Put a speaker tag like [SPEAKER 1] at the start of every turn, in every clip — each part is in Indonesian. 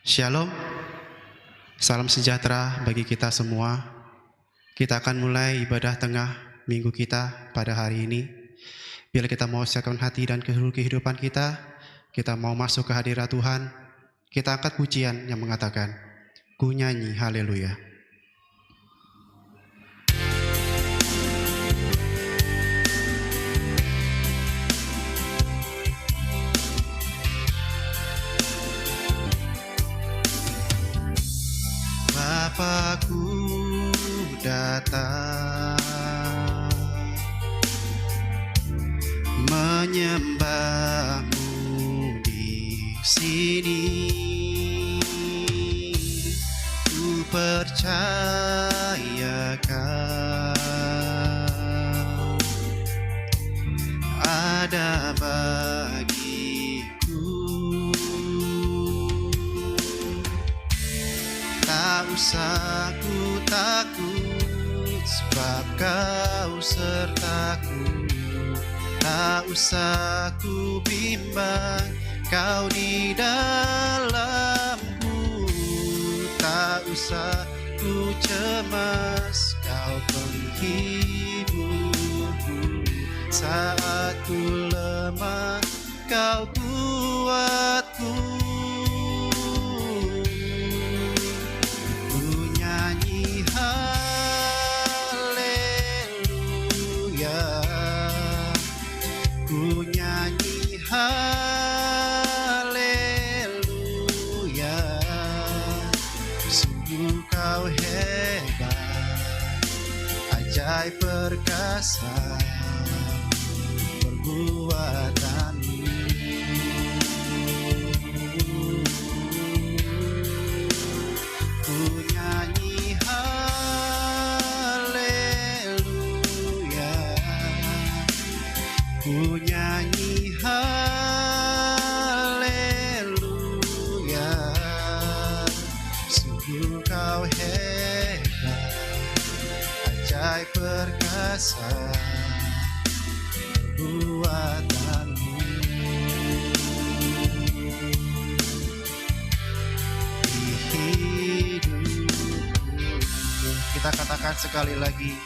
[SPEAKER 1] Shalom, salam sejahtera bagi kita semua. Kita akan mulai ibadah tengah minggu kita pada hari ini. Bila kita mau siapkan hati dan kehidupan kita mau masuk ke hadirat Tuhan, kita angkat pujian yang mengatakan, Ku nyanyi haleluya. Bapakku datang menyembahmu di sini. Ku percayakan ada bagiku. Tak usah ku takut sebab kau sertaku. Tak usah ku bimbang, kau di dalamku. Tak usah ku cemas, kau penghiburku. Saat ku lemah, kau kuatku. Ku nyanyi haleluya. Ku nyanyi haleluya. Sungguh kau hebat, ajaib perkasa perbuatanmu. Ku nyanyi haleluya. Ku nyanyi haleluya. Sungguh kau hebat, ajaib perkasa perbuatanmu. Di hidupku kita katakan sekali lagi,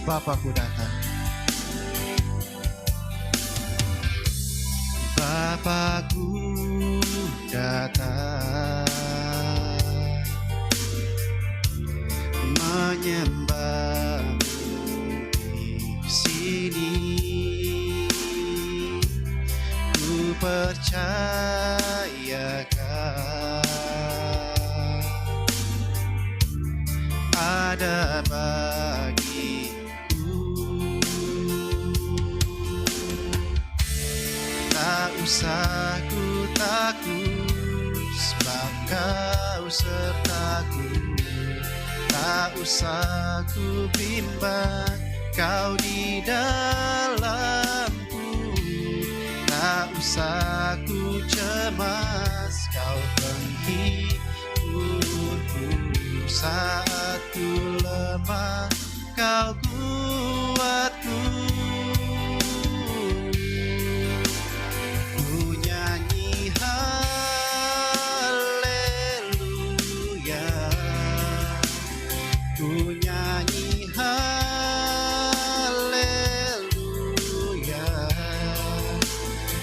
[SPEAKER 1] Bapakku datang. Bapakku datang menyembahmu di sini. Ku percayakan ada bagiku. Tak usah ku takut sebab kau sertaku. Tak usah ku bimbang, kau di dalamku. Tak usah ku cemas, kau penghiburku. Saat ku lemah, kau kuatku. Ku nyanyi haleluya. Ku nyanyi haleluya.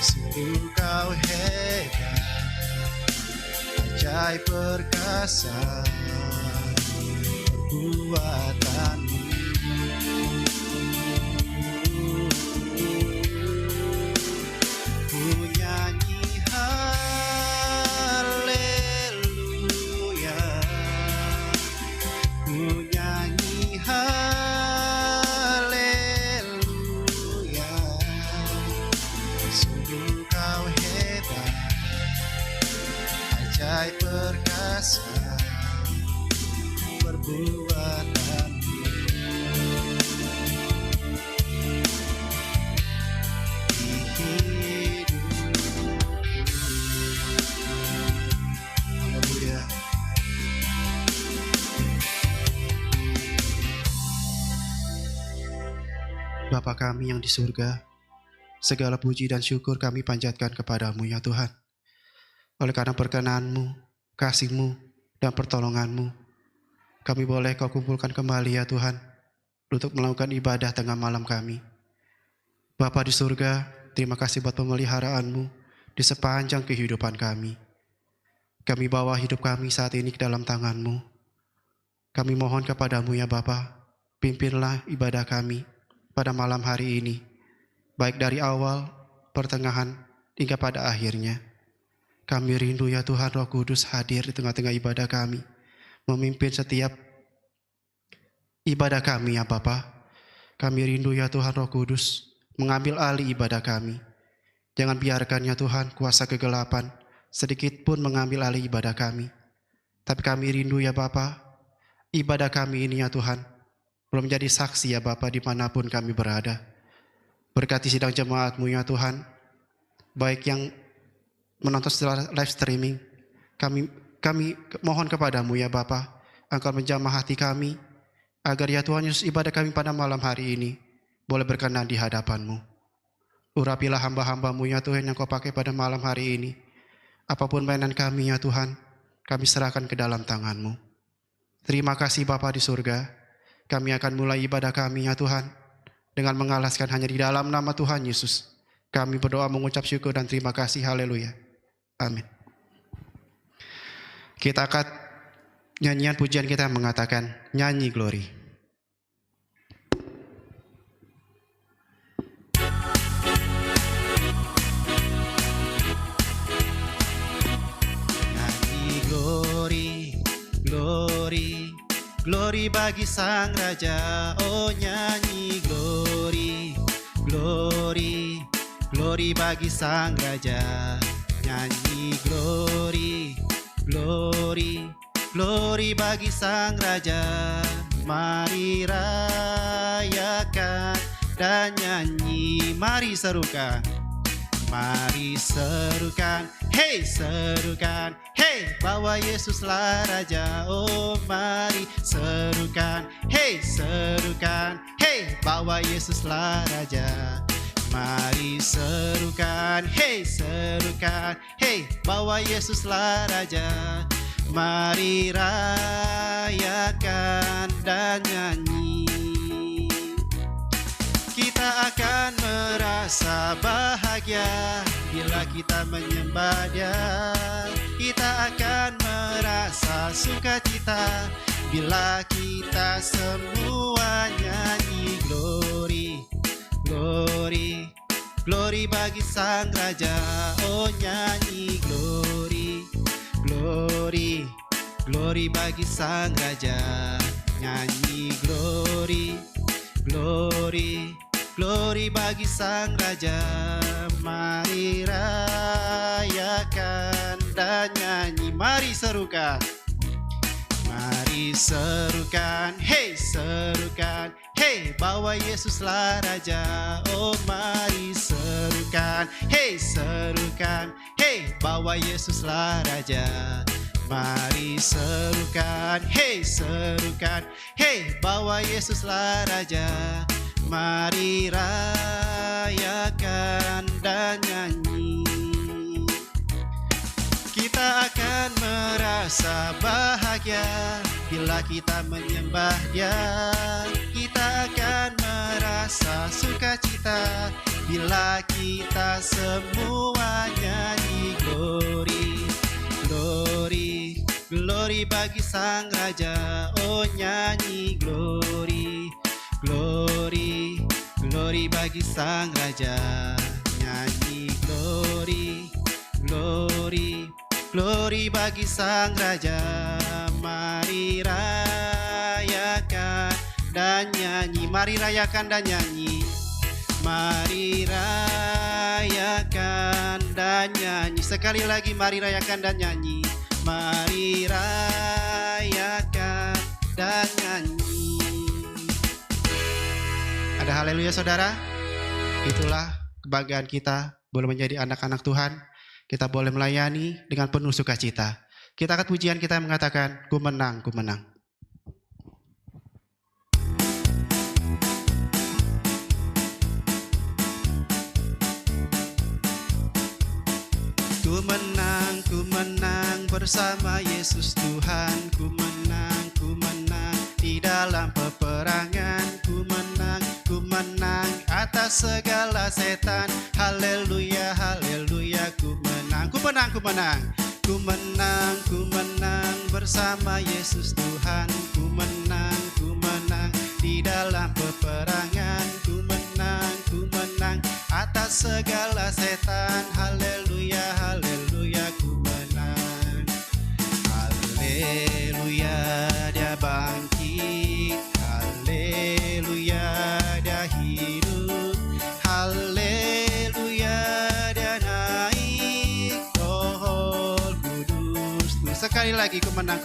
[SPEAKER 1] Sungguh kau hebat, ajaib perkasa perbuatanmu. Ku nyanyi haleluya. Ku nyanyi haleluya. Sungguh kau hebat, ajaib perkasa perbuatanmu. Di hidupku. Haleluya. Bapa kami yang di surga, segala puji dan syukur kami panjatkan kepadamu ya Tuhan. Oleh karena perkenan-Mu, kasih-Mu, dan pertolongan-Mu. Kami boleh Kau kumpulkan kembali ya Tuhan, untuk melakukan ibadah tengah malam kami. Bapa di surga, terima kasih buat pemeliharaan-Mu di sepanjang kehidupan kami. Kami bawa hidup kami saat ini ke dalam tangan-Mu. Kami mohon kepadamu ya Bapa, pimpinlah ibadah kami pada malam hari ini, baik dari awal, pertengahan, hingga pada akhirnya. Kami rindu ya Tuhan Roh Kudus hadir di tengah-tengah ibadah kami, memimpin setiap ibadah kami ya Bapa. Kami rindu ya Tuhan Roh Kudus mengambil alih ibadah kami. Jangan biarkan ya Tuhan kuasa kegelapan sedikit pun mengambil alih ibadah kami. Tapi kami rindu ya Bapa, ibadah kami ini ya Tuhan belum menjadi saksi ya Bapa dimanapun kami berada. Berkati sidang jemaat-Mu ya Tuhan, baik yang menonton secara live streaming, kami mohon kepadamu ya Bapa, Engkau menjamah hati kami, agar ya Tuhan Yesus ibadah kami pada malam hari ini boleh berkenan di hadapan-Mu. Urapilah hamba-hamba-Mu ya Tuhan yang Kau pakai pada malam hari ini. Apapun mainan kami ya Tuhan, kami serahkan ke dalam tangan-Mu. Terima kasih Bapa di surga. Kami akan mulai ibadah kami ya Tuhan, dengan mengalaskan hanya di dalam nama Tuhan Yesus. Kami berdoa mengucap syukur dan terima kasih. Haleluya. Amin. Kita akan nyanyian pujian kita mengatakan nyanyi glory. Glory bagi Sang Raja, oh nyanyi glory, glory, glory bagi Sang Raja. Nyanyi glory, glory, glory bagi Sang Raja. Mari rayakan dan nyanyi, mari serukan. Mari serukan, hey serukan, hey bawa Yesuslah Raja. Oh mari serukan, hey serukan, hey bawa Yesuslah Raja. Mari serukan, hey serukan, hey bawa Yesuslah Raja. Mari rayakan dan nyanyi. Kita akan merasa bahagia bila kita menyembah Dia. Kita akan merasa sukacita bila kita semua nyanyi glory, glory, glory bagi Sang Raja. Oh nyanyi glory, glory, glory bagi Sang Raja. Nyanyi glory, glory, glory bagi Sang Raja. Mari rayakan dan nyanyi, mari serukan. Mari serukan, hey serukan, hey bawa Yesuslah Raja. Oh mari serukan, hey serukan, hey bawa Yesuslah Raja. Mari serukan, hey serukan, hey bawa Yesuslah Raja. Mari rayakan dan nyanyi. Kita akan merasa bahagia bila kita menyembah Dia. Kita akan merasa sukacita bila kita semua nyanyi glory, glory, glory bagi Sang Raja. Oh nyanyi glory, glory, glory bagi Sang Raja. Nyanyi glory, glory, glory bagi Sang Raja. Mari rayakan dan nyanyi, mari rayakan dan nyanyi. Mari rayakan dan nyanyi. Sekali lagi mari rayakan dan nyanyi. Mari rayakan dan nyanyi. Ada haleluya saudara. Itulah kebanggaan kita boleh menjadi anak-anak Tuhan. Kita boleh melayani dengan penuh sukacita. Kita angkat pujian kita mengatakan, ku menang, ku menang. Ku ku menang bersama Yesus Tuhan. Ku menang di dalam peperangan. Ku menang atas segala setan. Haleluya, haleluya, ku menang. Ku menang bersama Yesus Tuhan. Ku menang di dalam peperangan. Ku menang atas segala setan. Haleluya, haleluya, ku menang. Haleluya, dia bangkit. Haleluya, dia hidup. Haleluya, dia naik. Roh Kudus. Sekali lagi ku menang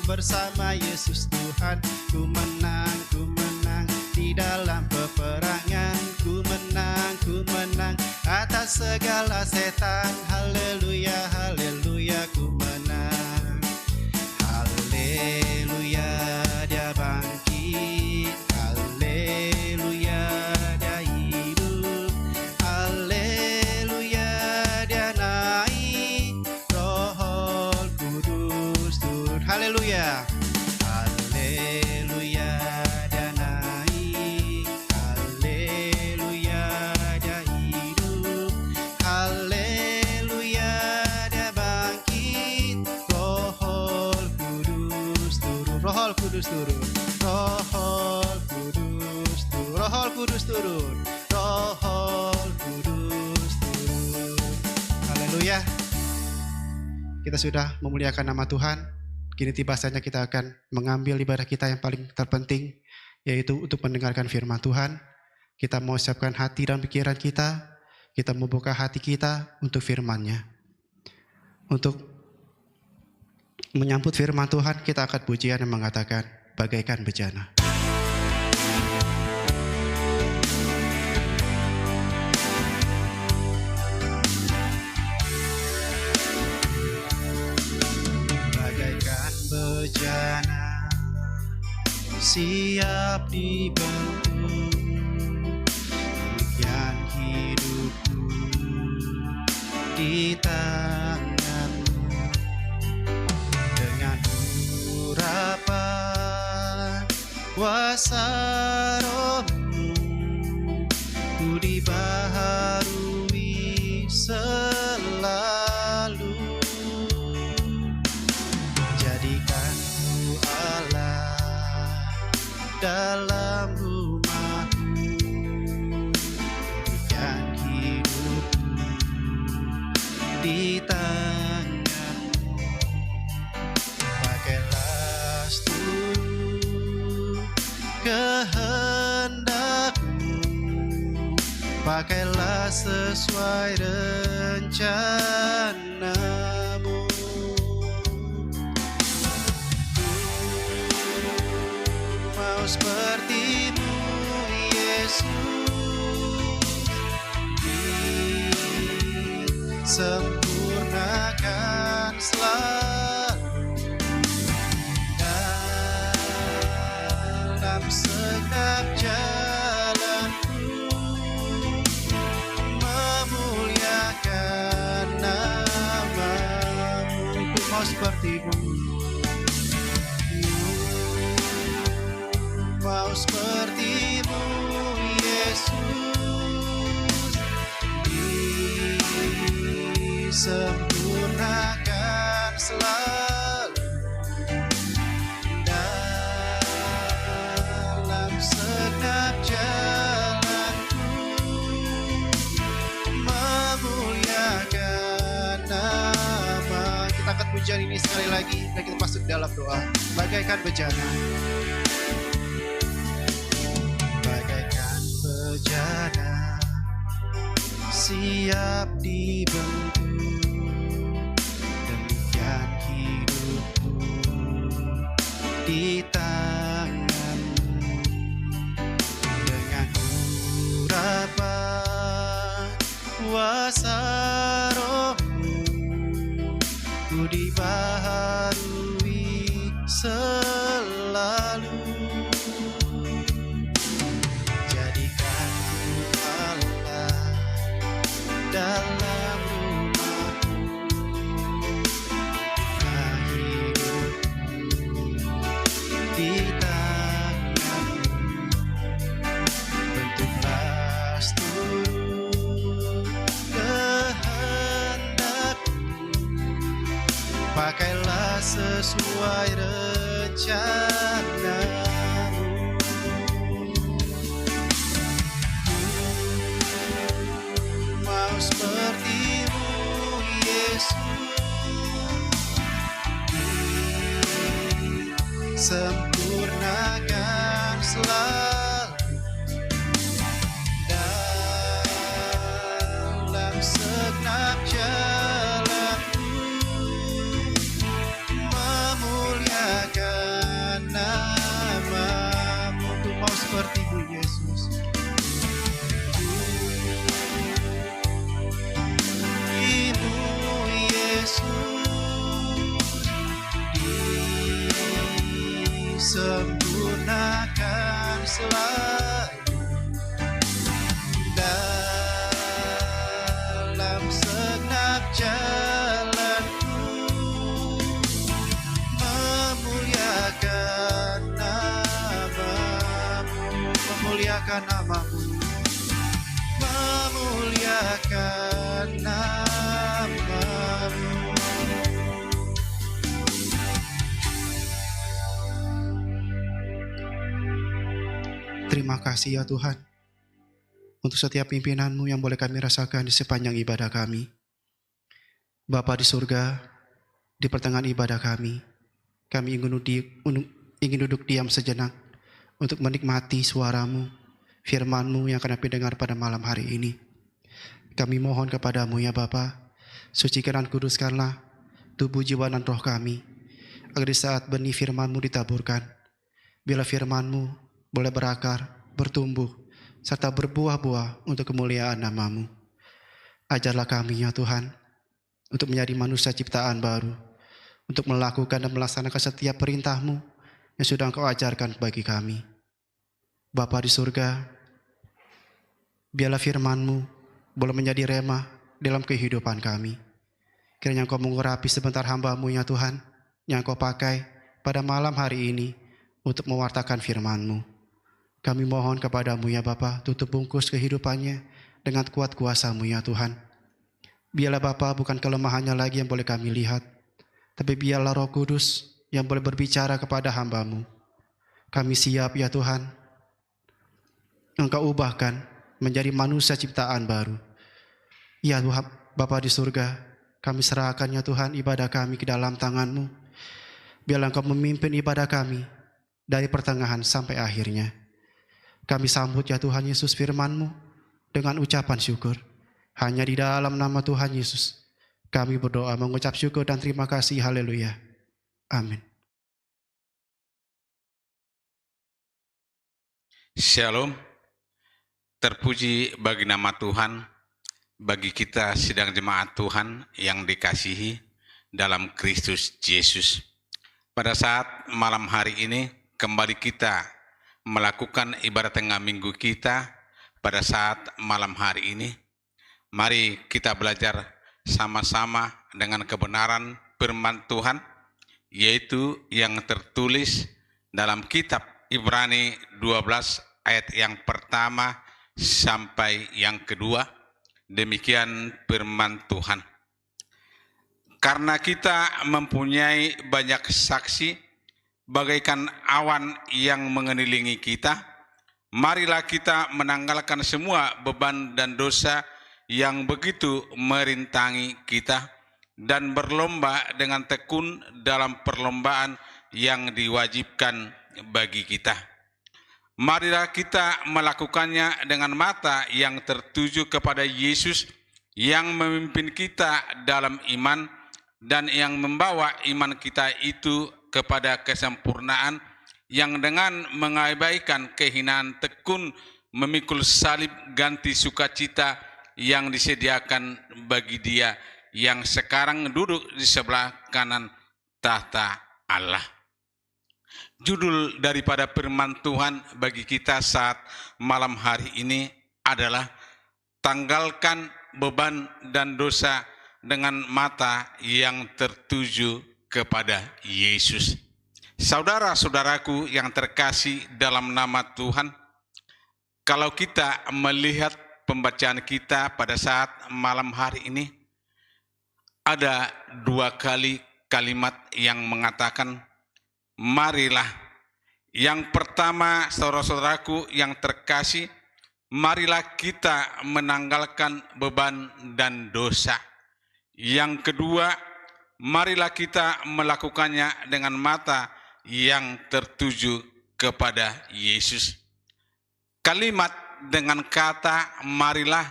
[SPEAKER 1] bersama Yesus Tuhan. Ku menang di dalam peperangan. Ku menang atas segala setan. Haleluya, haleluya, ku menang. Haleluya, dia bangkit. Haleluya, dia hidup. Haleluya, dia naik. Roh Kudus turun. Haleluya. Haleluya, dia naik. Haleluya, dia hidup. Haleluya, dia bangkit. Roh Kudus turun. Roh Kudus turun. Roh Kudus turun. Roh Kudus turun. Roh Kudus turun. Haleluya. Kita sudah memuliakan nama Tuhan. Kini tiba saatnya kita akan mengambil ibadah kita yang paling terpenting, yaitu untuk mendengarkan firman Tuhan. Kita mau siapkan hati dan pikiran kita membuka hati kita untuk firman-Nya. Untuk menyambut firman Tuhan, kita akan pujian yang mengatakan, bagaikan bejana. Bejana siap dibentuk, demikian hidupku di tanganmu. Dengan urapan kuasa Roh-Mu, ku dibaharui selalu. Jadikanku Allah dalam rumahmu, berikan hidupku di tanganmu. Pakailah seluruh kehendakmu, pakailah sesuai rencanamu. Mau seperti-Mu Yesus, disempurnakan selalu dalam segenap jalanku, memuliakan nama-Mu. Ku mau seperti-Mu, mau seperti-Mu Yesus, disempurnakan selalu dalam segenap jalanku, memuliakan nama. Kita angkat pujian ini sekali lagi dan kita masuk dalam doa. Bagaikan bejana, bejana siap dibentuk, demikian hidupku di tanganmu. Dengan urapan kuasa Roh-Mu, ku dibaharui selalu. Dalam sesuai rencana-Mu. Mau seperti-Mu, Yesus, sempurnakan selalu dalam segenap jalanku, memuliakan nama-Mu. Ku mau seperti-Mu, Yesus. Seperti-Mu, Yesus, disempurnakan selalu dalam segenap jalanku, memuliakan nama-Mu, memuliakan nama-Mu, memuliakan nama-Mu. Terima kasih ya Tuhan, untuk setiap pimpinan-Mu yang boleh kami rasakan di sepanjang ibadah kami. Bapa di surga, di pertengahan ibadah kami ingin duduk diam sejenak untuk menikmati suara-Mu, firman-Mu yang akan kami dengar pada malam hari ini. Kami mohon kepada-Mu ya Bapa, sucikan dan kuduskanlah tubuh, jiwa, dan roh kami, agar di saat benih firman-Mu ditaburkan, bila firman-Mu boleh berakar, bertumbuh, serta berbuah-buah untuk kemuliaan nama-Mu. Ajarlah kami ya Tuhan, untuk menjadi manusia ciptaan baru, untuk melakukan dan melaksanakan setiap perintah-Mu yang sudah Engkau ajarkan bagi kami. Bapa di surga, biarlah firman-Mu boleh menjadi rema dalam kehidupan kami. Kiranya Engkau mengurapi sebentar hamba-Mu ya Tuhan, yang Engkau pakai pada malam hari ini untuk mewartakan firman-Mu. Kami mohon kepada-Mu ya Bapa, tutup bungkus kehidupannya dengan kuat kuasa-Mu ya Tuhan. Biarlah Bapa bukan kelemahannya lagi yang boleh kami lihat, tapi biarlah Roh Kudus yang boleh berbicara kepada hamba-Mu. Kami siap ya Tuhan, Engkau ubahkan menjadi manusia ciptaan baru. Ya Tuhan, Bapa di surga, kami serahkan ya Tuhan ibadah kami ke dalam tangan-Mu. Biarlah Engkau memimpin ibadah kami dari pertengahan sampai akhirnya. Kami sambut ya Tuhan Yesus firman-Mu dengan ucapan syukur. Hanya di dalam nama Tuhan Yesus kami berdoa mengucap syukur dan terima kasih. Haleluya. Amin.
[SPEAKER 2] Shalom. Terpuji bagi nama Tuhan, bagi kita sidang jemaat Tuhan yang dikasihi dalam Kristus Yesus. Pada saat malam hari ini kembali kita melakukan ibadah tengah minggu kita pada saat malam hari ini. Mari kita belajar sama-sama dengan kebenaran firman Tuhan, yaitu yang tertulis dalam kitab Ibrani 12 ayat yang pertama sampai yang kedua. Demikian firman Tuhan. Karena kita mempunyai banyak saksi bagaikan awan yang mengelilingi kita, marilah kita menanggalkan semua beban dan dosa yang begitu merintangi kita, dan berlomba dengan tekun dalam perlombaan yang diwajibkan bagi kita. Marilah kita melakukannya dengan mata yang tertuju kepada Yesus yang memimpin kita dalam iman dan yang membawa iman kita itu kepada kesempurnaan, yang dengan mengabaikan kehinaan tekun memikul salib ganti sukacita yang disediakan bagi Dia yang sekarang duduk di sebelah kanan tahta Allah. Judul daripada firman Tuhan bagi kita saat malam hari ini adalah tanggalkan beban dan dosa dengan mata yang tertuju kepada Yesus. Saudara-saudaraku yang terkasih dalam nama Tuhan, kalau kita melihat pembacaan kita pada saat malam hari ini, ada dua kali kalimat yang mengatakan, marilah. Yang pertama, saudara-saudaraku yang terkasih, marilah kita menanggalkan beban dan dosa. Yang kedua, marilah kita melakukannya dengan mata yang tertuju kepada Yesus. Kalimat dengan kata marilah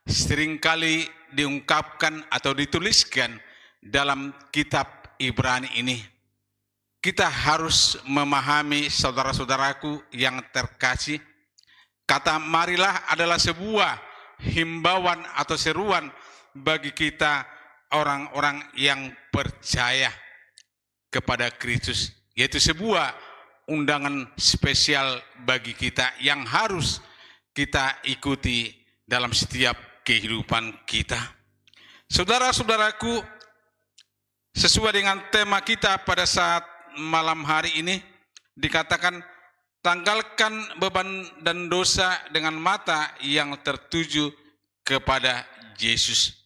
[SPEAKER 2] seringkali diungkapkan atau dituliskan dalam kitab Ibrani ini. Kita harus memahami, saudara-saudaraku yang terkasih, kata marilah adalah sebuah himbauan atau seruan bagi kita orang-orang yang percaya kepada Kristus, yaitu sebuah undangan spesial bagi kita yang harus kita ikuti dalam setiap kehidupan kita. Saudara-saudaraku, sesuai dengan tema kita pada saat malam hari ini, dikatakan tanggalkan beban dan dosa dengan mata yang tertuju kepada Yesus.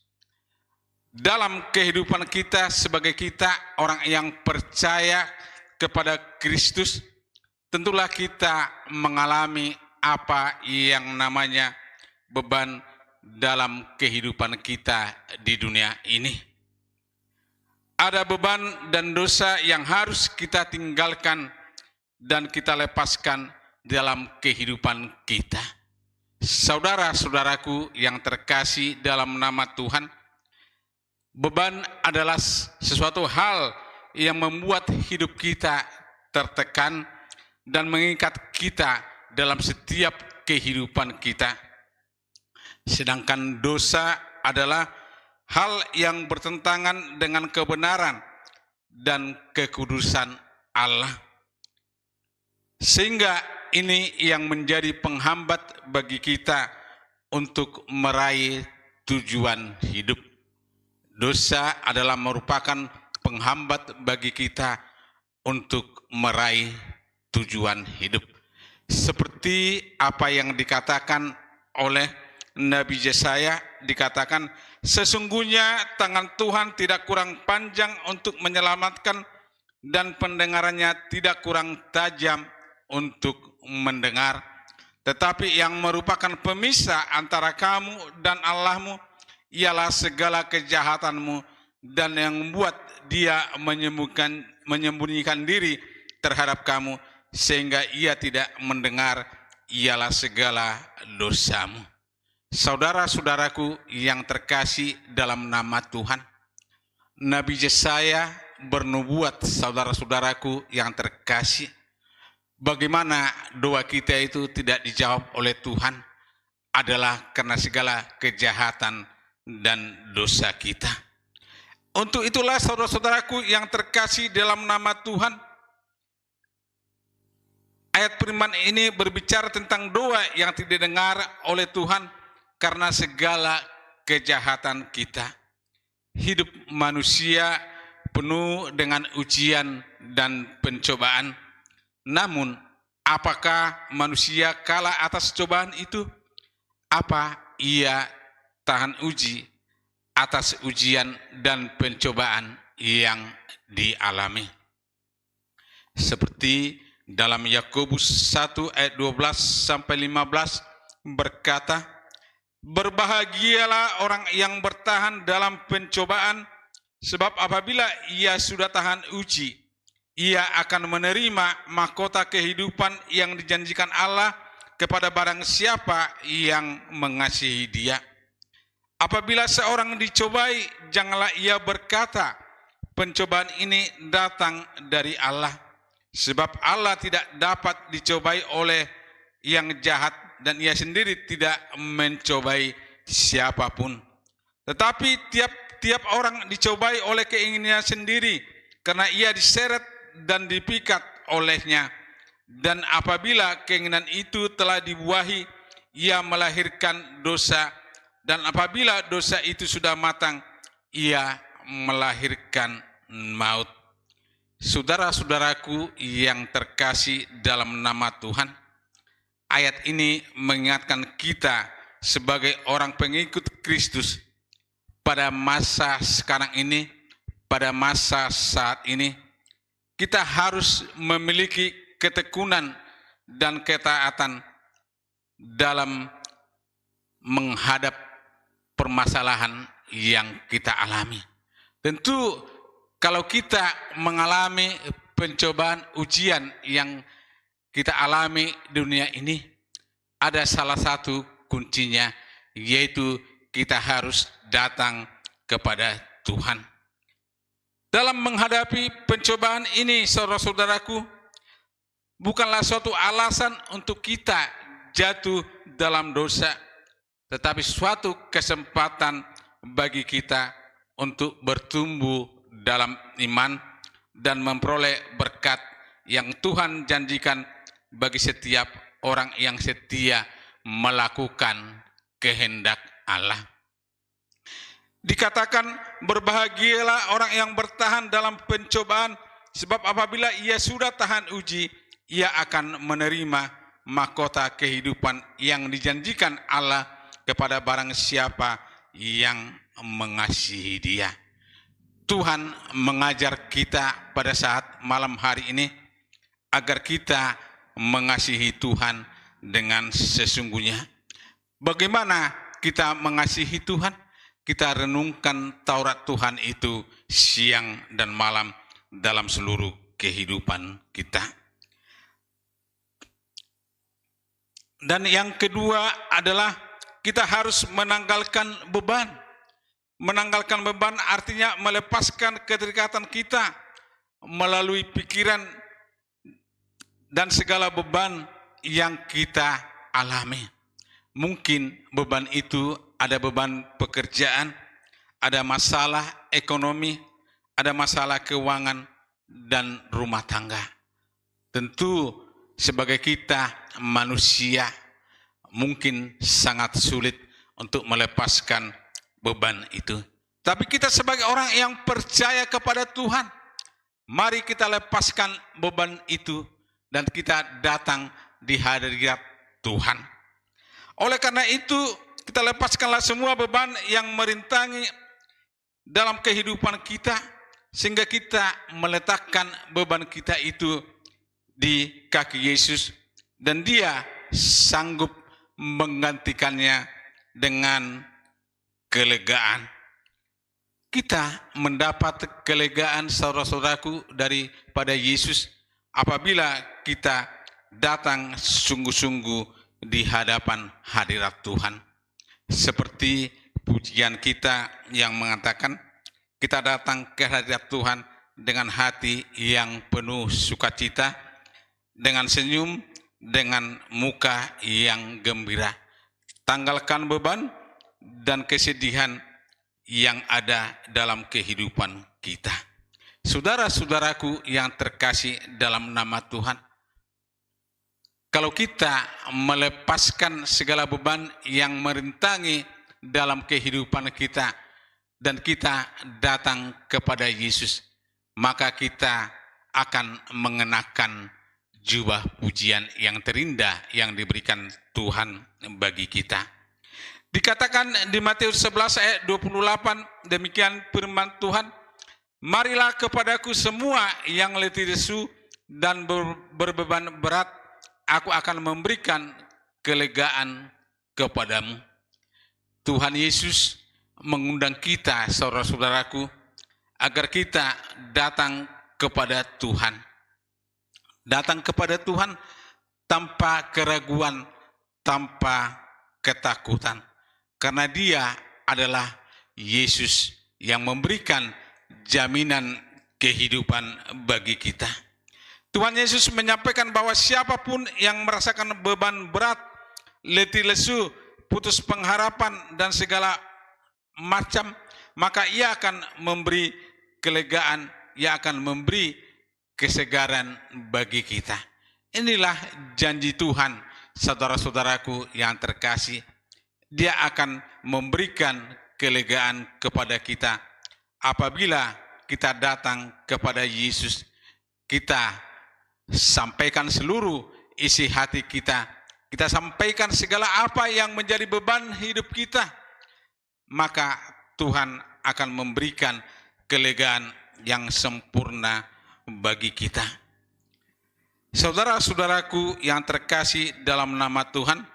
[SPEAKER 2] Dalam kehidupan kita sebagai kita orang yang percaya kepada Kristus, tentulah kita mengalami apa yang namanya beban dalam kehidupan kita di dunia ini. Ada beban dan dosa yang harus kita tinggalkan dan kita lepaskan dalam kehidupan kita. Saudara-saudaraku yang terkasih dalam nama Tuhan, beban adalah sesuatu hal yang membuat hidup kita tertekan dan mengikat kita dalam setiap kehidupan kita. Sedangkan dosa adalah hal yang bertentangan dengan kebenaran dan kekudusan Allah. Sehingga ini yang menjadi penghambat bagi kita untuk meraih tujuan hidup. Dosa adalah merupakan penghambat bagi kita untuk meraih tujuan hidup. Seperti apa yang dikatakan oleh Nabi Yesaya, dikatakan, sesungguhnya tangan Tuhan tidak kurang panjang untuk menyelamatkan dan pendengarannya tidak kurang tajam untuk mendengar. Tetapi yang merupakan pemisah antara kamu dan Allahmu ialah segala kejahatanmu, dan yang membuat dia menyembunyikan diri terhadap kamu sehingga ia tidak mendengar ialah segala dosamu. Saudara-saudaraku yang terkasih dalam nama Tuhan, Nabi Yesaya bernubuat, saudara-saudaraku yang terkasih, bagaimana doa kita itu tidak dijawab oleh Tuhan adalah karena segala kejahatan dan dosa kita. Untuk itulah saudara-saudaraku yang terkasih dalam nama Tuhan, ayat firman ini berbicara tentang doa yang tidak didengar oleh Tuhan karena segala kejahatan kita. Hidup manusia penuh dengan ujian dan pencobaan. Namun, apakah manusia kalah atas cobaan itu? Apa ia tahan uji atas ujian dan pencobaan yang dialami? Seperti dalam Yakobus 1 ayat 12 sampai 15 berkata, berbahagialah orang yang bertahan dalam pencobaan, sebab apabila ia sudah tahan uji, ia akan menerima mahkota kehidupan yang dijanjikan Allah kepada barang siapa yang mengasihi Dia. Apabila seorang dicobai, janganlah ia berkata, pencobaan ini datang dari Allah. Sebab Allah tidak dapat dicobai oleh yang jahat, dan ia sendiri tidak mencobai siapapun. Tetapi tiap orang dicobai oleh keinginannya sendiri, karena ia diseret dan dipikat olehnya. Dan apabila keinginan itu telah dibuahi, ia melahirkan dosa. Dan apabila dosa itu sudah matang, ia melahirkan maut. Saudara-saudaraku yang terkasih dalam nama Tuhan, ayat ini mengingatkan kita sebagai orang pengikut Kristus pada masa sekarang ini pada masa saat ini, kita harus memiliki ketekunan dan ketaatan dalam menghadap permasalahan yang kita alami. Tentu kalau kita mengalami pencobaan ujian yang kita alami di dunia ini, ada salah satu kuncinya, yaitu kita harus datang kepada Tuhan. Dalam menghadapi pencobaan ini, saudara-saudaraku, bukanlah suatu alasan untuk kita jatuh dalam dosa, tetapi suatu kesempatan bagi kita untuk bertumbuh dalam iman dan memperoleh berkat yang Tuhan janjikan bagi setiap orang yang setia melakukan kehendak Allah. Dikatakan, berbahagialah orang yang bertahan dalam pencobaan, sebab apabila ia sudah tahan uji, ia akan menerima mahkota kehidupan yang dijanjikan Allah kepada barang siapa yang mengasihi Dia. Tuhan mengajar kita pada saat malam hari ini agar kita mengasihi Tuhan dengan sesungguhnya. Bagaimana kita mengasihi Tuhan? Kita renungkan Taurat Tuhan itu siang dan malam dalam seluruh kehidupan kita. Dan yang kedua adalah kita harus menanggalkan beban. Menanggalkan beban artinya melepaskan keterikatan kita melalui pikiran dan segala beban yang kita alami. Mungkin beban itu ada beban pekerjaan, ada masalah ekonomi, ada masalah keuangan, dan rumah tangga. Tentu sebagai kita manusia mungkin sangat sulit untuk melepaskan beban itu. Tapi kita sebagai orang yang percaya kepada Tuhan, mari kita lepaskan beban itu dan kita datang di hadirat Tuhan. Oleh karena itu, kita lepaskanlah semua beban yang merintangi dalam kehidupan kita, sehingga kita meletakkan beban kita itu di kaki Yesus, dan Dia sanggup menggantikannya dengan kelegaan. Kita mendapat kelegaan, saudara-saudaraku, daripada Yesus apabila kita datang sungguh-sungguh di hadapan hadirat Tuhan. Seperti pujian kita yang mengatakan, kita datang ke hadirat Tuhan dengan hati yang penuh sukacita, dengan senyum, dengan muka yang gembira. Tanggalkan beban dan kesedihan yang ada dalam kehidupan kita. Saudara-saudaraku yang terkasih dalam nama Tuhan, kalau kita melepaskan segala beban yang merintangi dalam kehidupan kita dan kita datang kepada Yesus, maka kita akan mengenakan jubah pujian yang terindah yang diberikan Tuhan bagi kita. Dikatakan di Matius 11 ayat 28, demikian firman Tuhan, marilah kepadaku semua yang letih lesu dan berbeban berat, aku akan memberikan kelegaan kepadamu. Tuhan Yesus mengundang kita, saudara-saudaraku, agar kita datang kepada Tuhan. Datang kepada Tuhan tanpa keraguan, tanpa ketakutan. Karena Dia adalah Yesus yang memberikan jaminan kehidupan bagi kita. Tuhan Yesus menyampaikan bahwa siapapun yang merasakan beban berat, letih lesu, putus pengharapan, dan segala macam, maka Ia akan memberi kelegaan, Ia akan memberi kesegaran bagi kita. Inilah janji Tuhan, saudara-saudaraku yang terkasih. Dia akan memberikan kelegaan kepada kita apabila kita datang kepada Yesus. Kita sampaikan seluruh isi hati kita. Kita sampaikan segala apa yang menjadi beban hidup kita. Maka Tuhan akan memberikan kelegaan yang sempurna bagi kita. Saudara-saudaraku yang terkasih dalam nama Tuhan,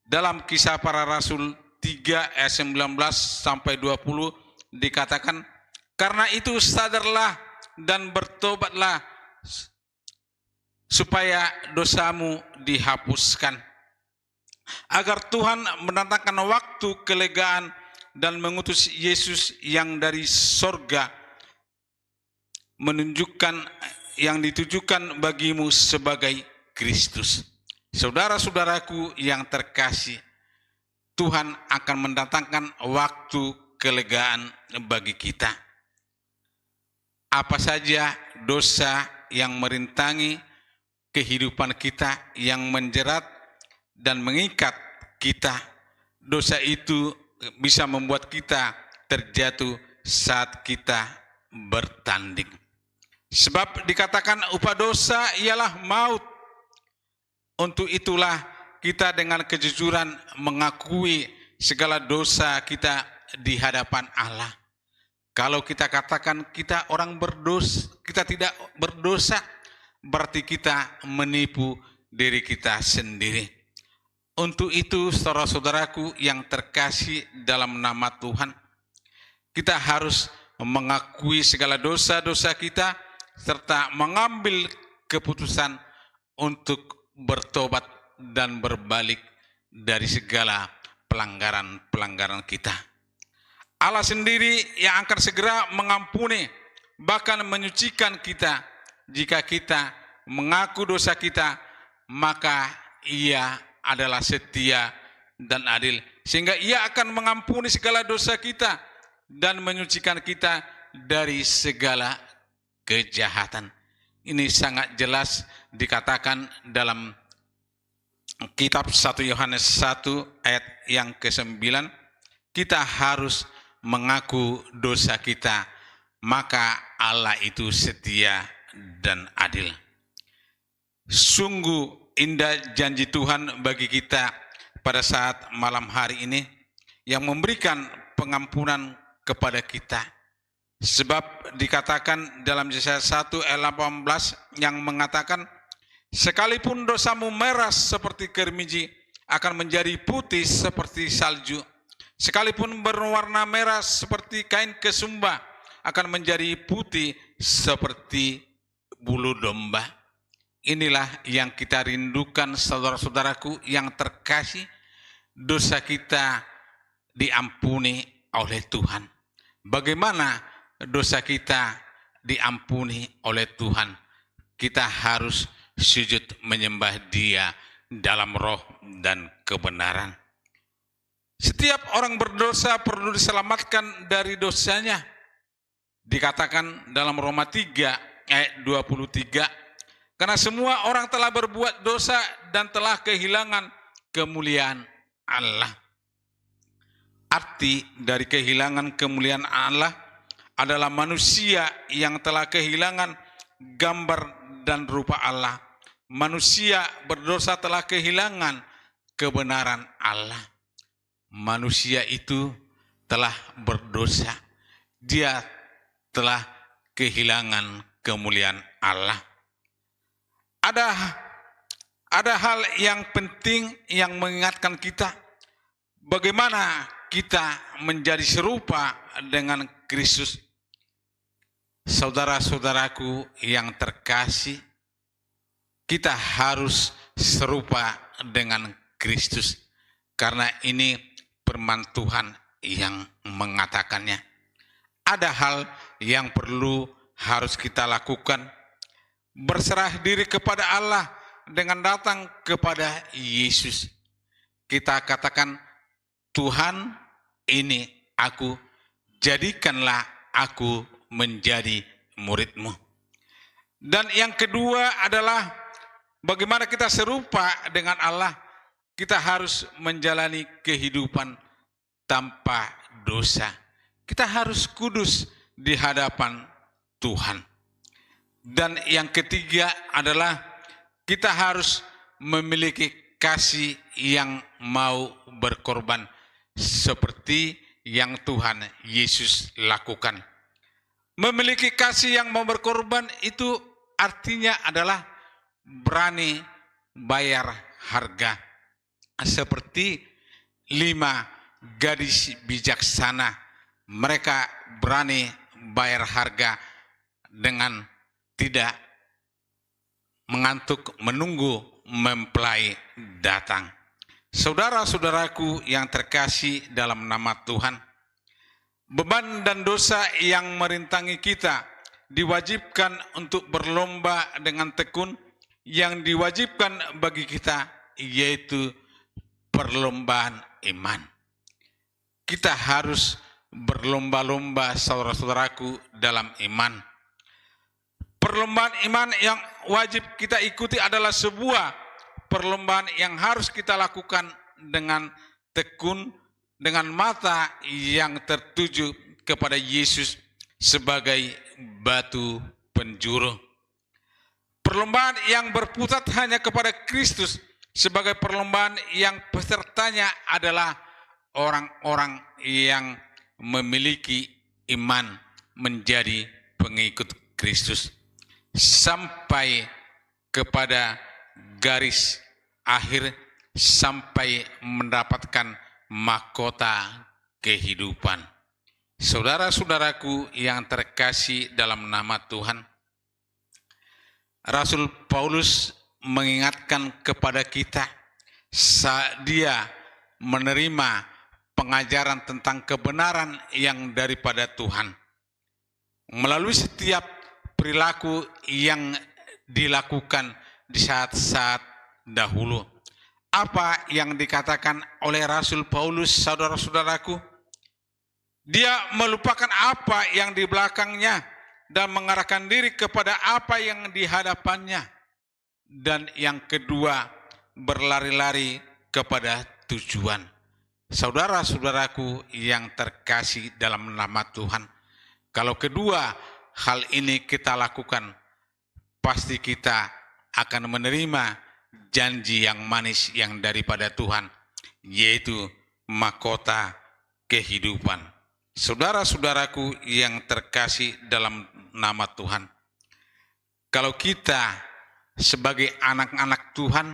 [SPEAKER 2] dalam Kisah Para Rasul 3 ayat 19 sampai 20 dikatakan, karena itu sadarlah dan bertobatlah supaya dosamu dihapuskan, agar Tuhan mendatangkan waktu kelegaan dan mengutus Yesus yang dari sorga yang ditujukan bagimu sebagai Kristus. Saudara-saudaraku yang terkasih, Tuhan akan mendatangkan waktu kelegaan bagi kita. Apa saja dosa yang merintangi kehidupan kita, yang menjerat dan mengikat kita, dosa itu bisa membuat kita terjatuh saat kita bertanding. Sebab dikatakan upah dosa ialah maut. Untuk itulah kita dengan kejujuran mengakui segala dosa kita di hadapan Allah. Kalau kita katakan kita orang berdosa, kita tidak berdosa, berarti kita menipu diri kita sendiri. Untuk itu, saudara-saudaraku yang terkasih dalam nama Tuhan, kita harus mengakui segala dosa-dosa kita serta mengambil keputusan untuk bertobat dan berbalik dari segala pelanggaran-pelanggaran kita. Allah sendiri yang akan segera mengampuni, bahkan menyucikan kita. Jika kita mengaku dosa kita, maka Ia adalah setia dan adil, sehingga Ia akan mengampuni segala dosa kita dan menyucikan kita dari segala kejahatan. Ini sangat jelas dikatakan dalam kitab 1 Yohanes 1 ayat yang ke-9. Kita harus mengaku dosa kita, maka Allah itu setia dan adil. Sungguh indah janji Tuhan bagi kita pada saat malam hari ini, yang memberikan pengampunan kepada kita. Sebab dikatakan dalam Yesaya 1 ayat 18 yang mengatakan, sekalipun dosamu merah seperti kermiji, akan menjadi putih seperti salju. Sekalipun berwarna merah seperti kain kesumba, akan menjadi putih seperti bulu domba. Inilah yang kita rindukan, saudara-saudaraku yang terkasih. Dosa kita diampuni oleh Tuhan. Bagaimana dosa kita diampuni oleh Tuhan? Kita harus sujud menyembah Dia dalam roh dan kebenaran. Setiap orang berdosa perlu diselamatkan dari dosanya. Dikatakan dalam Roma 3 ayat 23, karena semua orang telah berbuat dosa dan telah kehilangan kemuliaan Allah. Arti dari kehilangan kemuliaan Allah adalah manusia yang telah kehilangan gambar dan rupa Allah. Manusia berdosa telah kehilangan kebenaran Allah. Manusia itu telah berdosa. Dia telah kehilangan kemuliaan Allah. Ada hal yang penting yang mengingatkan kita bagaimana kita menjadi serupa dengan Kristus. Saudara-saudaraku yang terkasih, kita harus serupa dengan Kristus, karena ini firman Tuhan yang mengatakannya. Ada hal yang harus kita lakukan, berserah diri kepada Allah dengan datang kepada Yesus. Kita katakan, Tuhan, ini aku, jadikanlah aku menjadi murid-Mu. Dan yang kedua adalah bagaimana kita serupa dengan Allah. Kita harus menjalani kehidupan tanpa dosa. Kita harus kudus di hadapan Tuhan. Dan yang ketiga adalah kita harus memiliki kasih yang mau berkorban seperti yang Tuhan Yesus lakukan. Memiliki kasih yang mau berkorban itu artinya adalah berani bayar harga. Seperti 5 gadis bijaksana, mereka berani bayar harga dengan tidak mengantuk menunggu mempelai datang. Saudara-saudaraku yang terkasih dalam nama Tuhan, beban dan dosa yang merintangi kita diwajibkan untuk berlomba dengan tekun. Yang diwajibkan bagi kita yaitu perlombaan iman. Kita harus berlomba-lomba, saudara-saudaraku, dalam iman. Perlombaan iman yang wajib kita ikuti adalah sebuah perlombaan yang harus kita lakukan dengan tekun, dengan mata yang tertuju kepada Yesus sebagai batu penjuru. Perlombaan yang berpusat hanya kepada Kristus sebagai perlombaan yang pesertanya adalah orang-orang yang memiliki iman menjadi pengikut Kristus sampai kepada garis akhir, sampai mendapatkan mahkota kehidupan. Saudara-saudaraku yang terkasih dalam nama Tuhan, Rasul Paulus mengingatkan kepada kita saat dia menerima pengajaran tentang kebenaran yang daripada Tuhan melalui setiap perilaku yang dilakukan di saat-saat dahulu. Apa yang dikatakan oleh Rasul Paulus, saudara-saudaraku? Dia melupakan apa yang di belakangnya dan mengarahkan diri kepada apa yang di hadapannya. Dan yang kedua, berlari-lari kepada tujuan. Saudara-saudaraku yang terkasih dalam nama Tuhan, kalau kedua hal ini kita lakukan, pasti kita akan menerima janji yang manis yang daripada Tuhan, yaitu mahkota kehidupan. Saudara-saudaraku yang terkasih dalam nama Tuhan, kalau kita sebagai anak-anak Tuhan,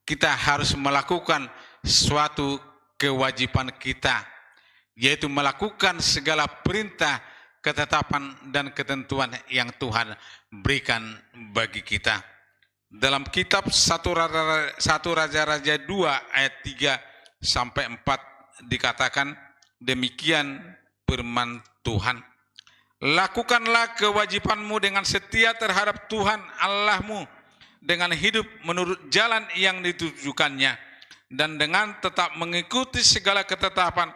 [SPEAKER 2] kita harus melakukan suatu kewajiban kita, yaitu melakukan segala perintah, ketetapan, dan ketentuan yang Tuhan berikan bagi kita. Dalam kitab 1 Raja-Raja 2 ayat 3-4 dikatakan demikian firman Tuhan. Lakukanlah kewajibanmu dengan setia terhadap Tuhan Allahmu, dengan hidup menurut jalan yang ditujukannya, dan dengan tetap mengikuti segala ketetapan,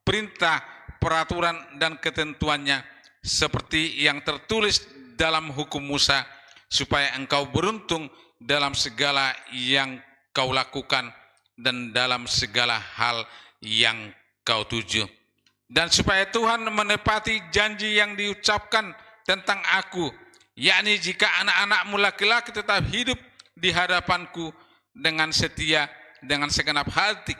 [SPEAKER 2] perintah, peraturan, dan ketentuannya, seperti yang tertulis dalam hukum Musa, supaya engkau beruntung dalam segala yang kau lakukan dan dalam segala hal yang kau tuju. Dan supaya Tuhan menepati janji yang diucapkan tentang aku, yakni jika anak-anakmu laki-laki tetap hidup di hadapanku dengan setia, dengan segenap hati,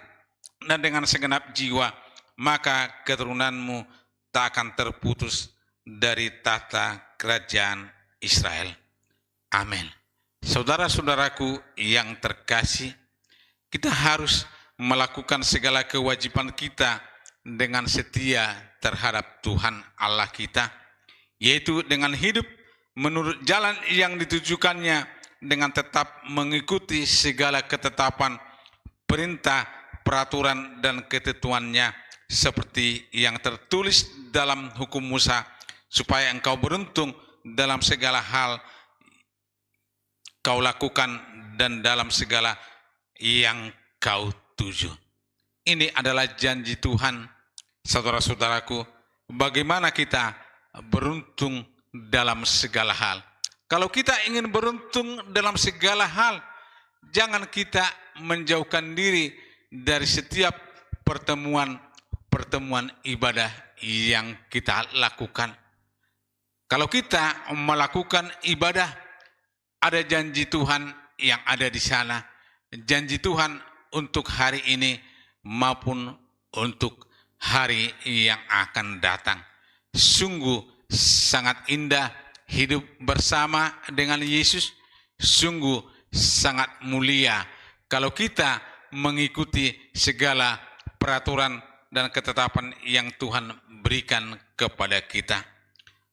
[SPEAKER 2] dan dengan segenap jiwa, maka keturunanmu tak akan terputus dari tahta kerajaan Israel. Amin. Saudara-saudaraku yang terkasih, kita harus melakukan segala kewajiban kita dengan setia terhadap Tuhan Allah kita, yaitu dengan hidup menurut jalan yang ditujukannya, dengan tetap mengikuti segala ketetapan, perintah, peraturan, dan ketentuannya, seperti yang tertulis dalam hukum Musa, supaya engkau beruntung dalam segala hal kau lakukan dan dalam segala yang kau tuju. Ini adalah janji Tuhan, saudara-saudaraku. Bagaimana kita beruntung dalam segala hal? Kalau kita ingin beruntung dalam segala hal, jangan kita menjauhkan diri dari setiap pertemuan ibadah yang kita lakukan. Kalau kita melakukan ibadah, ada janji Tuhan yang ada di sana. Janji Tuhan untuk hari ini maupun untuk hari yang akan datang. Sungguh sangat indah hidup bersama dengan Yesus, sungguh sangat mulia kalau kita mengikuti segala peraturan dan ketetapan yang Tuhan berikan kepada kita.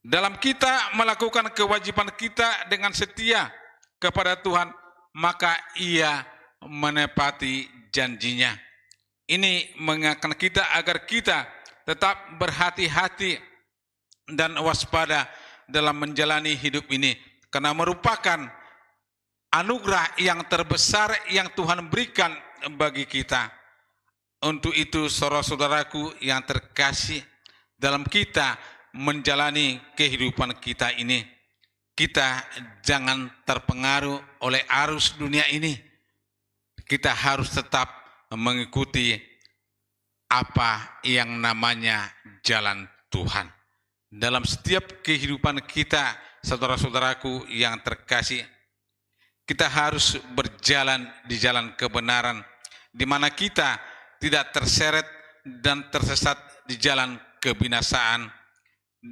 [SPEAKER 2] Dalam kita melakukan kewajiban kita dengan setia kepada Tuhan, maka Ia menepati janjinya. Ini mengingatkan kita agar kita tetap berhati-hati dan waspada dalam menjalani hidup ini, karena merupakan anugerah yang terbesar yang Tuhan berikan bagi kita. Untuk itu, saudara-saudaraku yang terkasih, dalam kita menjalani kehidupan kita ini, kita jangan terpengaruh oleh arus dunia ini. Kita harus tetap mengikuti apa yang namanya jalan Tuhan. Dalam setiap kehidupan kita, saudara-saudaraku yang terkasih, kita harus berjalan di jalan kebenaran, di mana kita tidak terseret dan tersesat di jalan kebinasaan,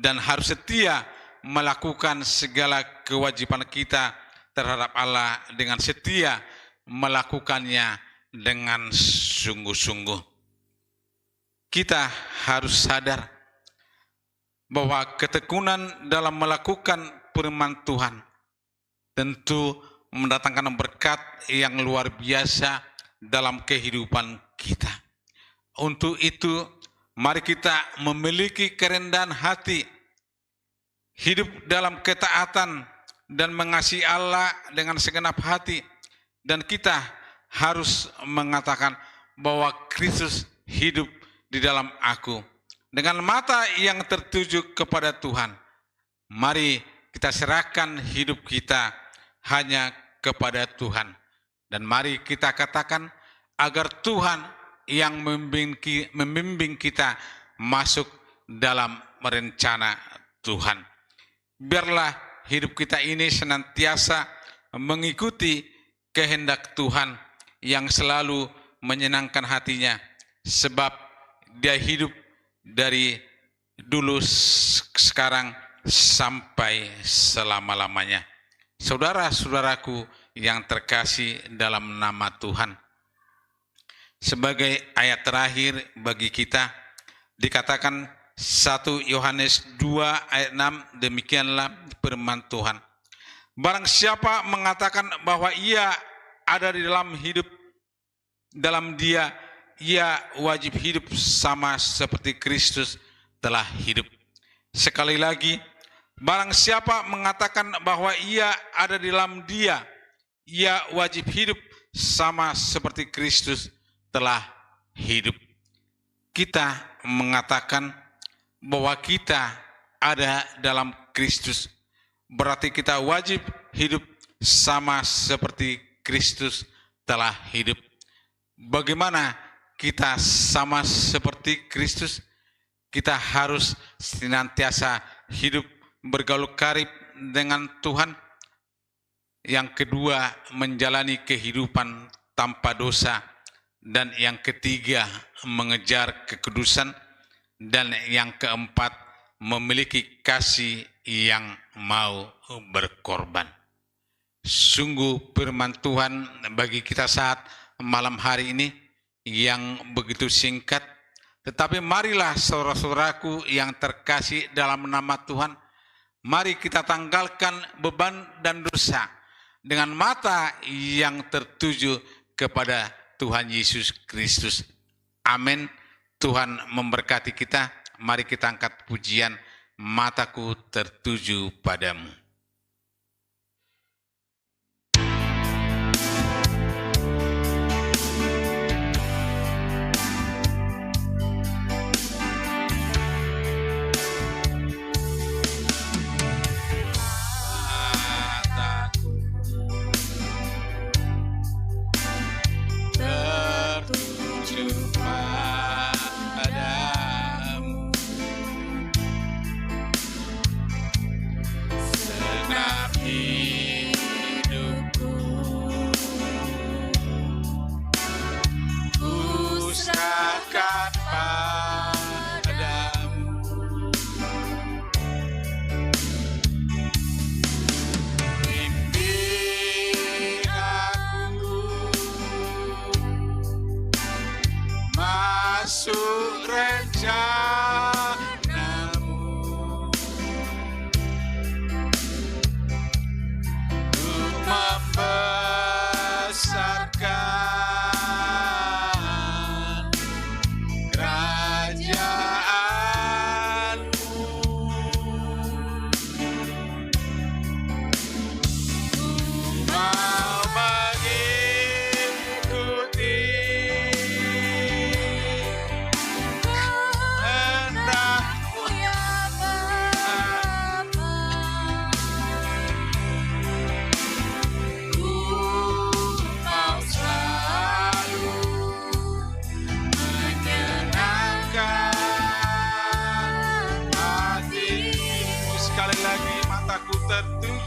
[SPEAKER 2] dan harus setia melakukan segala kewajiban kita terhadap Allah dengan setia melakukannya dengan sungguh-sungguh. Kita harus sadar bahwa ketekunan dalam melakukan firman Tuhan tentu mendatangkan berkat yang luar biasa dalam kehidupan kita. Untuk itu, mari kita memiliki kerendahan hati, hidup dalam ketaatan dan mengasihi Allah dengan segenap hati. Dan kita harus mengatakan bahwa Kristus hidup di dalam aku. Dengan mata yang tertuju kepada Tuhan, mari kita serahkan hidup kita hanya kepada Tuhan. Dan mari kita katakan agar Tuhan yang membimbing kita masuk dalam rencana Tuhan. Biarlah hidup kita ini senantiasa mengikuti kehendak Tuhan yang selalu menyenangkan hatinya, sebab Dia hidup dari dulu, sekarang, sampai selama-lamanya. Saudara-saudaraku yang terkasih dalam nama Tuhan, sebagai ayat terakhir bagi kita dikatakan 1 Yohanes 2 ayat 6, demikianlah firman Tuhan. Barang siapa mengatakan bahwa ia ada di dalam Dia, ia wajib hidup sama seperti Kristus telah hidup. Sekali lagi, barang siapa mengatakan bahwa ia ada di dalam Dia, ia wajib hidup sama seperti Kristus telah hidup. Kita mengatakan bahwa kita ada dalam Kristus, berarti kita wajib hidup sama seperti Kristus telah hidup. Bagaimana kita sama seperti Kristus? Kita harus senantiasa hidup bergaul karib dengan Tuhan. Yang kedua, menjalani kehidupan tanpa dosa. Dan yang ketiga, mengejar kekudusan. Dan yang keempat, memiliki kasih yang mau berkorban. Sungguh firman Tuhan bagi kita saat malam hari ini yang begitu singkat. Tetapi marilah saudara-saudaraku yang terkasih dalam nama Tuhan, mari kita tanggalkan beban dan dosa dengan mata yang tertuju kepada Tuhan Yesus Kristus. Amin. Tuhan memberkati kita. Mari kita angkat pujian, mataku tertuju padamu.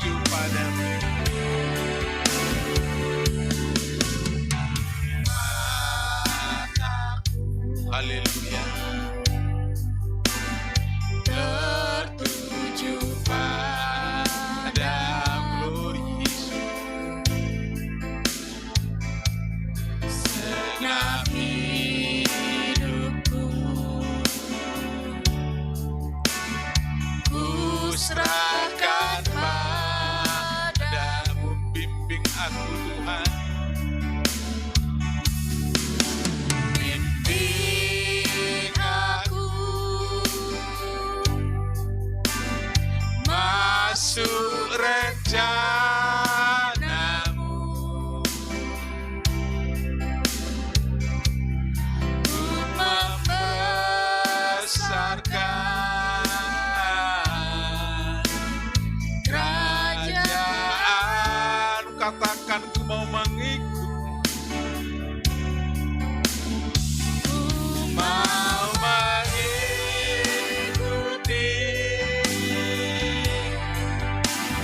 [SPEAKER 2] tertuju padamu. Haleluya. Tertuju padamu, Lord Yesus. Segenap hidupku ku serahkan padamu, bimbing aku Tuhan. Bimbing aku masuk rencanamu, untuk membesarkan kerajaan. Katakan ku mau mengikut, ku mau mengikuti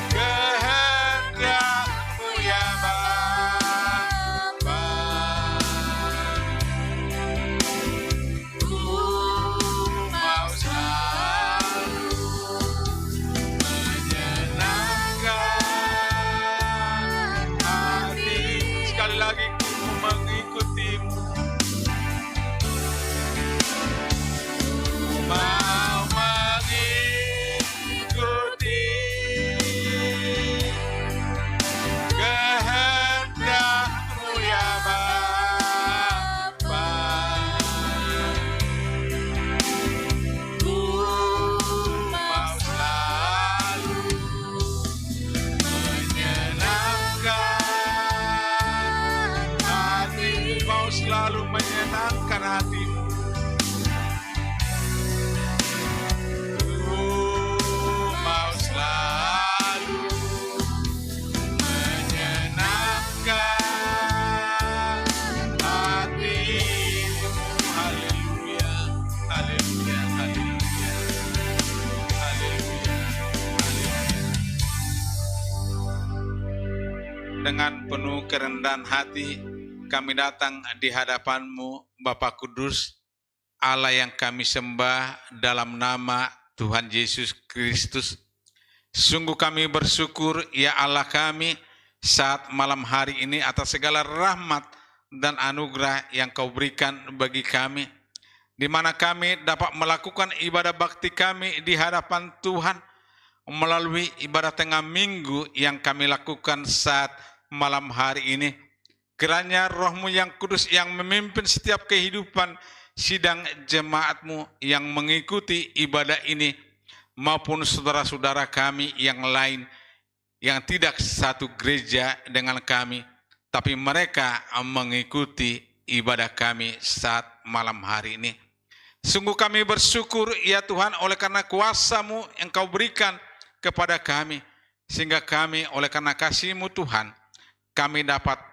[SPEAKER 2] kehendak-Mu ya Bapa. Ku mau selalu menyenangkan hati. Sekali lagi ku mengikuti-Mu. Ku mau mengikuti kehendak-Mu ya Bapa. Ku mau selalu menyenangkan hati, mau selalu menyenangkan hati-Mu. Ku mau selalu menyenangkan hati-Mu. Haleluya, haleluya, haleluya, haleluya, haleluya. Dengan penuh kerendahan hati kami datang di hadapan-Mu, Bapa Kudus, Allah yang kami sembah dalam nama Tuhan Yesus Kristus. Sungguh kami bersyukur ya Allah kami saat malam hari ini atas segala rahmat dan anugerah yang Kau berikan bagi kami, di mana kami dapat melakukan ibadah bakti kami di hadapan Tuhan melalui ibadah tengah minggu yang kami lakukan saat malam hari ini. Kiranya Roh-Mu yang kudus yang memimpin setiap kehidupan sidang jemaat-Mu yang mengikuti ibadah ini, maupun saudara-saudara kami yang lain yang tidak satu gereja dengan kami, tapi mereka mengikuti ibadah kami saat malam hari ini. Sungguh kami bersyukur ya Tuhan oleh karena kuasa-Mu yang Kau berikan kepada kami, sehingga kami oleh karena kasih-Mu Tuhan, kami dapat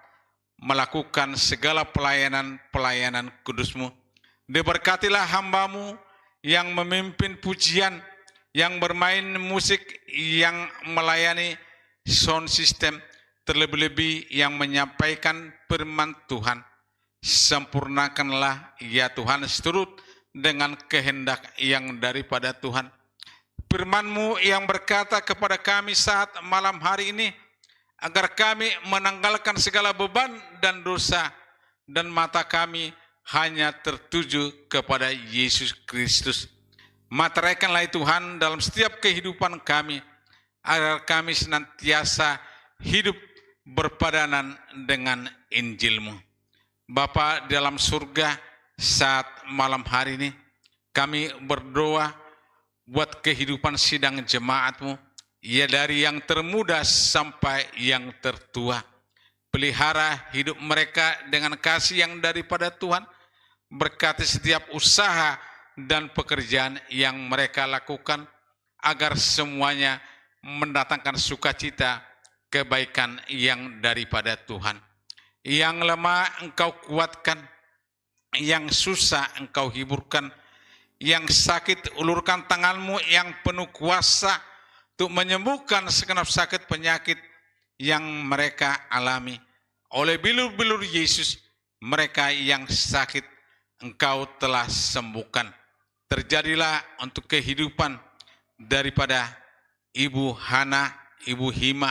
[SPEAKER 2] melakukan segala pelayanan kudus-Mu. Diberkatilah hamba-Mu yang memimpin pujian, yang bermain musik, yang melayani sound system, terlebih-lebih yang menyampaikan firman Tuhan. Sempurnakanlah ya Tuhan seturut dengan kehendak yang daripada Tuhan. Firman-Mu yang berkata kepada kami saat malam hari ini, agar kami menanggalkan segala beban dan dosa, dan mata kami hanya tertuju kepada Yesus Kristus. Materaikanlah Tuhan dalam setiap kehidupan kami, agar kami senantiasa hidup berpadanan dengan Injil-Mu. Bapa dalam surga, saat malam hari ini kami berdoa buat kehidupan sidang jemaat-Mu, ya dari yang termuda sampai yang tertua. Pelihara hidup mereka dengan kasih yang daripada Tuhan. Berkati setiap usaha dan pekerjaan yang mereka lakukan, agar semuanya mendatangkan sukacita, kebaikan yang daripada Tuhan. Yang lemah Engkau kuatkan, yang susah Engkau hiburkan, yang sakit ulurkan tangan-Mu yang penuh kuasa untuk menyembuhkan segenap sakit penyakit yang mereka alami. Oleh bilur-bilur Yesus, mereka yang sakit Engkau telah sembuhkan. Terjadilah untuk kehidupan daripada Ibu Hana, Ibu Hima,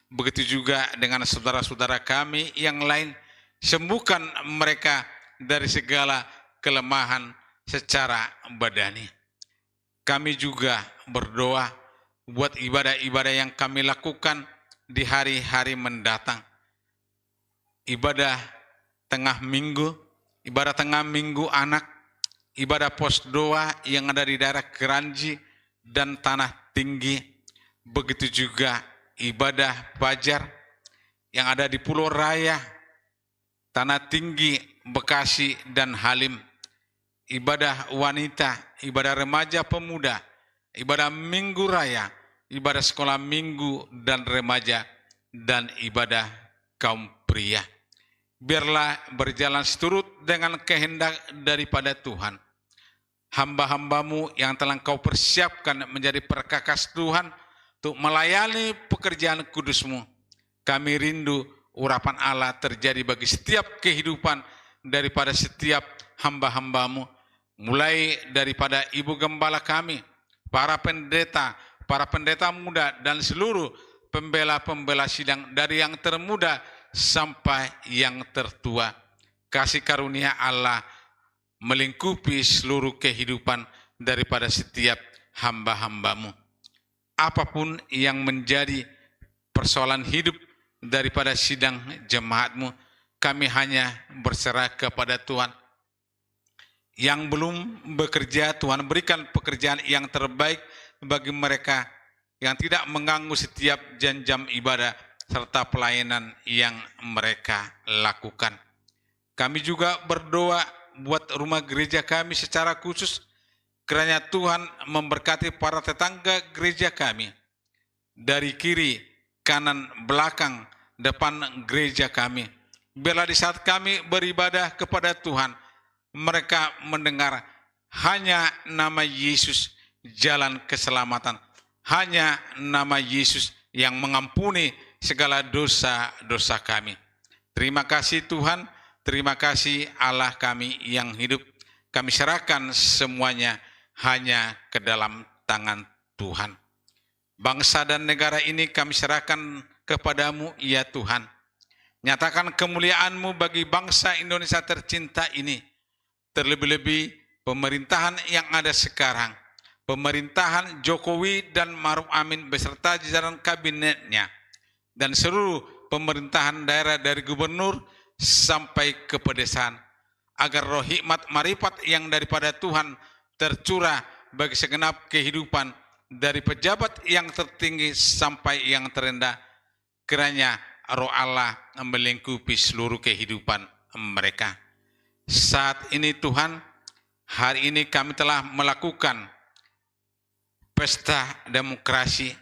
[SPEAKER 2] begitu juga dengan saudara-saudara kami yang lain. Sembuhkan mereka dari segala kelemahan secara badani. Kami juga berdoa buat ibadah-ibadah yang kami lakukan di hari-hari mendatang. Ibadah tengah minggu, ibadah tengah minggu anak, ibadah pos doa yang ada di daerah Keranji dan Tanah Tinggi, begitu juga ibadah Fajar yang ada di Pulau Raya, Tanah Tinggi, Bekasi, dan Halim, ibadah wanita, ibadah remaja pemuda, ibadah Minggu Raya, ibadah sekolah minggu dan remaja, dan ibadah kaum pria. Biarlah berjalan seturut dengan kehendak daripada Tuhan. Hamba-hambamu yang telah Engkau persiapkan menjadi perkakas Tuhan untuk melayani pekerjaan kudus-Mu. Kami rindu urapan Allah terjadi bagi setiap kehidupan daripada setiap hamba-hambamu, mulai daripada Ibu Gembala kami, para pendeta muda, dan seluruh pembela-pembela sidang, dari yang termuda sampai yang tertua. Kasih karunia Allah melingkupi seluruh kehidupan daripada setiap hamba-hambamu. Apapun yang menjadi persoalan hidup daripada sidang jemaatmu, kami hanya berserah kepada Tuhan. Yang belum bekerja, Tuhan berikan pekerjaan yang terbaik bagi mereka, yang tidak mengganggu setiap jam-jam ibadah serta pelayanan yang mereka lakukan. Kami juga berdoa buat rumah gereja kami secara khusus, kiranya Tuhan memberkati para tetangga gereja kami, dari kiri, kanan, belakang, depan gereja kami. Biarlah di saat kami beribadah kepada Tuhan, mereka mendengar hanya nama Yesus jalan keselamatan, hanya nama Yesus yang mengampuni segala dosa-dosa kami. Terima kasih Tuhan, terima kasih Allah kami yang hidup. Kami serahkan semuanya hanya ke dalam tangan Tuhan. Bangsa dan negara ini kami serahkan kepadamu ya Tuhan. Nyatakan kemuliaan-Mu bagi bangsa Indonesia tercinta ini. Terlebih-lebih pemerintahan yang ada sekarang, pemerintahan Jokowi dan Maruf Amin beserta jajaran kabinetnya, dan seluruh pemerintahan daerah dari gubernur sampai ke pedesaan, agar roh hikmat marifat yang daripada Tuhan tercurah bagi segenap kehidupan, dari pejabat yang tertinggi sampai yang terendah. Kiranya roh Allah melingkupi seluruh kehidupan mereka. Saat ini Tuhan, hari ini kami telah melakukan pesta demokrasi,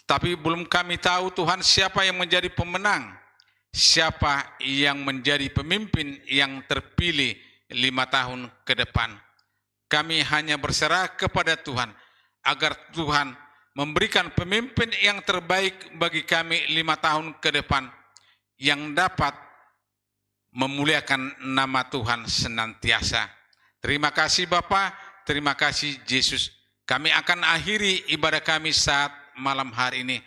[SPEAKER 2] tapi belum kami tahu Tuhan siapa yang menjadi pemenang, siapa yang menjadi pemimpin yang terpilih 5 tahun ke depan. Kami hanya berserah kepada Tuhan, agar Tuhan memberikan pemimpin yang terbaik bagi kami 5 tahun ke depan, yang dapat memuliakan nama Tuhan senantiasa. Terima kasih Bapa, terima kasih Yesus. Kami akan akhiri ibadah kami saat malam hari ini.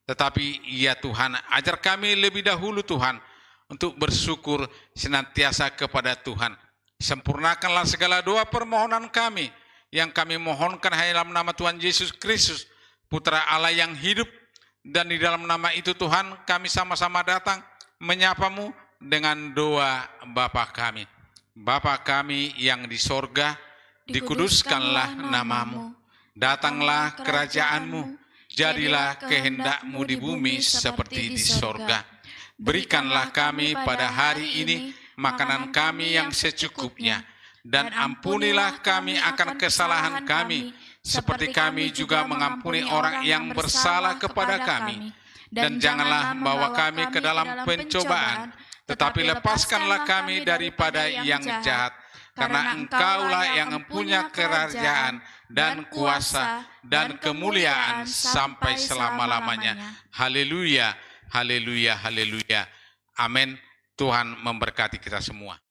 [SPEAKER 2] Tetapi ya Tuhan, ajar kami lebih dahulu Tuhan untuk bersyukur senantiasa kepada Tuhan. Sempurnakanlah segala doa permohonan kami yang kami mohonkan hanya dalam nama Tuhan Yesus Kristus, Putra Allah yang hidup. Dan di dalam nama itu Tuhan, kami sama-sama datang menyapa-Mu dengan doa Bapa kami. Bapa kami yang di sorga, dikuduskanlah nama-Mu. Datanglah kerajaan-Mu, jadilah kehendak-Mu di bumi seperti di sorga. Berikanlah kami pada hari ini makanan kami yang secukupnya, dan ampunilah kami akan kesalahan kami, seperti kami juga mengampuni orang yang bersalah kepada kami. Dan janganlah membawa kami ke dalam pencobaan, tetapi lepaskanlah kami daripada yang jahat. karena Engkaulah yang mempunyai kerajaan dan kuasa dan kemuliaan sampai selama-lamanya. Haleluya, haleluya, haleluya. Amin. Tuhan memberkati kita semua.